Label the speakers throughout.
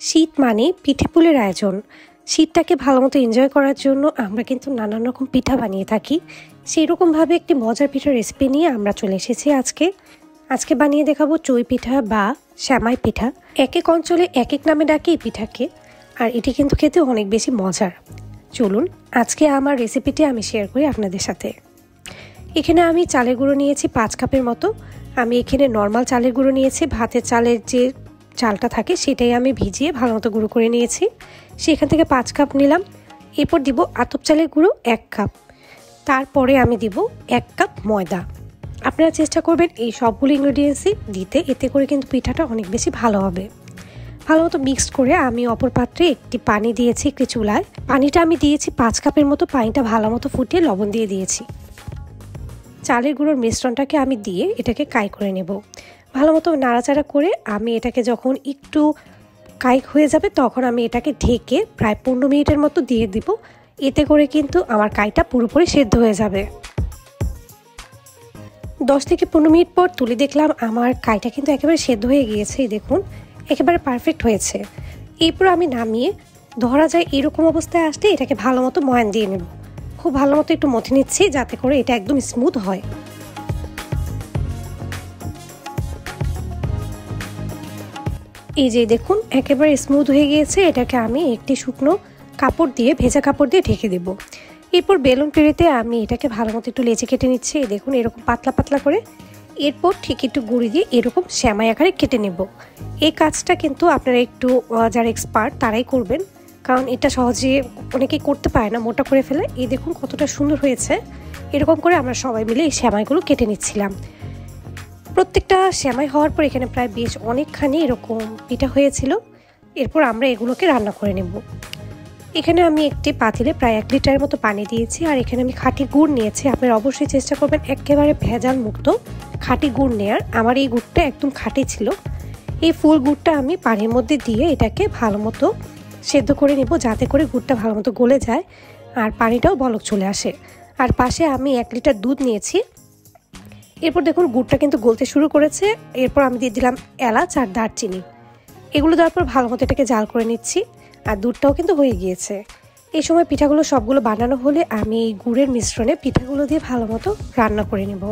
Speaker 1: শীত মানে পিঠেপুলির আয়োজন। শীতটাকে ভালোমতো এনজয় করার জন্য আমরা কিন্তু নানান রকম পিঠা বানিয়ে থাকি। সেই রকমভাবে একটি মজার পিঠার রেসিপি নিয়ে আমরা চলে এসেছি আজকে বানিয়ে দেখাবো চই পিঠা বা শ্যামাই পিঠা। এক এক অঞ্চলে এক এক নামে ডাকে এই পিঠাকে, আর এটি কিন্তু খেতে অনেক বেশি মজার। চলুন আজকে আমার রেসিপিটি আমি শেয়ার করি আপনাদের সাথে। এখানে আমি চালের গুঁড়ো নিয়েছি 5 কাপের মতো। আমি এখানে নর্মাল চালের গুঁড়ো নিয়েছি, ভাতের চালের যে চালটা থাকে সেটাই আমি ভিজিয়ে ভালো মতো গুঁড়ো করে নিয়েছি। সেখান থেকে 5 কাপ নিলাম। এরপর দিব আতপ চালের গুঁড়ো 1 কাপ। তারপরে আমি দিব 1 কাপ ময়দা। আপনারা চেষ্টা করবেন এই সবগুলো ইনগ্রেডিয়েন্টসই দিতে, এতে করে কিন্তু পিঠাটা অনেক বেশি ভালো হবে। ভালো মতো মিক্সড করে আমি অপর পাত্রে একটি পানি দিয়েছি একটি চুলায়। পানিটা আমি দিয়েছি 5 কাপের মতো। পানিটা ভালো মতো ফুটিয়ে লবণ দিয়ে দিয়েছি। চালের গুঁড়োর মিশ্রণটাকে আমি দিয়ে এটাকে কাই করে নেব। ভালো মতো নাড়াচাড়া করে আমি এটাকে যখন একটু কাই হয়ে যাবে তখন আমি এটাকে ঢেকে প্রায় 15 মিনিটের মতো দিয়ে দিব। এতে করে কিন্তু আমার কাইটা পুরোপুরি সেদ্ধ হয়ে যাবে। 10 থেকে 15 মিনিট পর তুলে দেখলাম আমার কাইটা কিন্তু একেবারে সেদ্ধ হয়ে গিয়েছে। দেখুন একেবারে পারফেক্ট হয়েছে। এরপর আমি নামিয়ে ধরা যায় এরকম অবস্থায় আসলে এটাকে ভালো মতো ময়ান দিয়ে নেব। খুব ভালো মতো একটু মথে নিচ্ছি যাতে করে এটা একদম স্মুথ হয়। এই যে দেখুন একেবারে স্মুথ হয়ে গিয়েছে। এটাকে আমি একটি শুকনো কাপড় দিয়ে, ভেজা কাপড় দিয়ে ঢেকে দেব। এরপর বেলুন পেড়েতে আমি এটাকে ভালো মতো একটু লেচি কেটে নিচ্ছি। দেখুন এরকম পাতলা পাতলা করে। এরপর ঠিক একটু গুঁড়ি দিয়ে এরকম শ্যামাই আকারে কেটে নেব। এই কাজটা কিন্তু আপনারা একটু যারা এক্সপার্ট তারাই করবেন, কারণ এটা সহজে অনেকেই করতে পারে না, মোটা করে ফেলে। এই দেখুন কতটা সুন্দর হয়েছে। এরকম করে আমরা সবাই মিলে এই শ্যামাইগুলো কেটে নিচ্ছিলাম। প্রত্যেকটা শ্যামাই হওয়ার পর এখানে প্রায় বেশ অনেকখানি এরকম পিঠা হয়েছিল। এরপর আমরা এগুলোকে রান্না করে নেব। এখানে আমি একটি পাতিলে প্রায় 1 লিটারের মতো পানি দিয়েছি, আর এখানে আমি খাঁটি গুড় নিয়েছি। আপনারা অবশ্যই চেষ্টা করবেন একেবারে ভেজাল মুক্ত খাঁটি গুড় নেওয়ার। আমার এই গুড়টা একদম খাঁটি ছিল। এই ফুল গুড়টা আমি পানির মধ্যে দিয়ে এটাকে ভালো মতো সেদ্ধ করে নেব, যাতে করে গুড়টা ভালো মতো গলে যায় আর পানিটাও বলক চলে আসে। আর পাশে আমি 1 লিটার দুধ নিয়েছি। এরপর দেখুন গুড়টা কিন্তু গলতে শুরু করেছে। এরপর আমি দিয়ে দিলাম এলাচ আর দারচিনি। এগুলো দেওয়ার পর ভালো মতো এটাকে জাল করে নিচ্ছি, আর দুধটাও কিন্তু হয়ে গিয়েছে। এই সময় পিঠাগুলো সবগুলো বানানো হলে আমি এই গুড়ের মিশ্রণে পিঠাগুলো দিয়ে ভালো মতো রান্না করে নেব।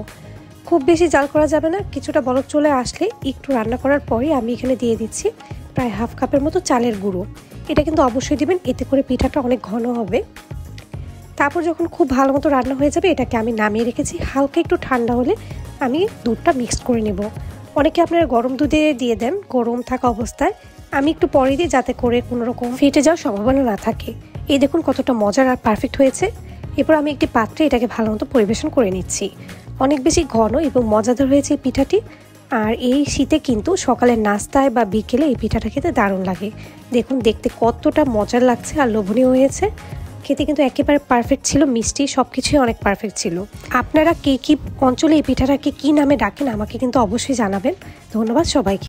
Speaker 1: খুব বেশি জাল করা যাবে না, কিছুটা বলক চলে আসলে একটু রান্না করার পরই আমি এখানে দিয়ে দিচ্ছি প্রায় 1/2 কাপের মতো চালের গুঁড়ো। এটা কিন্তু অবশ্যই দিবেন, এতে করে পিঠাটা অনেক ঘন হবে। তারপর যখন খুব ভালো মতো রান্না হয়ে যাবে এটাকে আমি নামিয়ে রেখেছি। হালকা একটু ঠান্ডা হলে আমি দুধটা মিক্সড করে নেব। অনেকে আপনারা গরম দুধে দিয়ে দেন গরম থাকা অবস্থায়, আমি একটু পরে দিই যাতে করে কোনো রকম ফেটে যাওয়ার সম্ভাবনা না থাকে। এই দেখুন কতটা মজার আর পারফেক্ট হয়েছে। এরপর আমি একটি পাত্রে এটাকে ভালো মতো পরিবেশন করে নিচ্ছি। অনেক বেশি ঘন এবং মজাদার হয়েছে এই পিঠাটি। আর এই শীতে কিন্তু সকালের নাস্তায় বা বিকেলে এই পিঠাটা খেতে দারুণ লাগে। দেখুন দেখতে কতটা মজার লাগছে আর লোভনীয় হয়েছে। খেতে কিন্তু একেবারে পারফেক্ট ছিল, মিষ্টি সবকিছুই অনেক পারফেক্ট ছিল। আপনারা কে কি অঞ্চলে এই পিঠাটাকে কি নামে ডাকেন আমাকে কিন্তু অবশ্যই জানাবেন। ধন্যবাদ সবাইকে।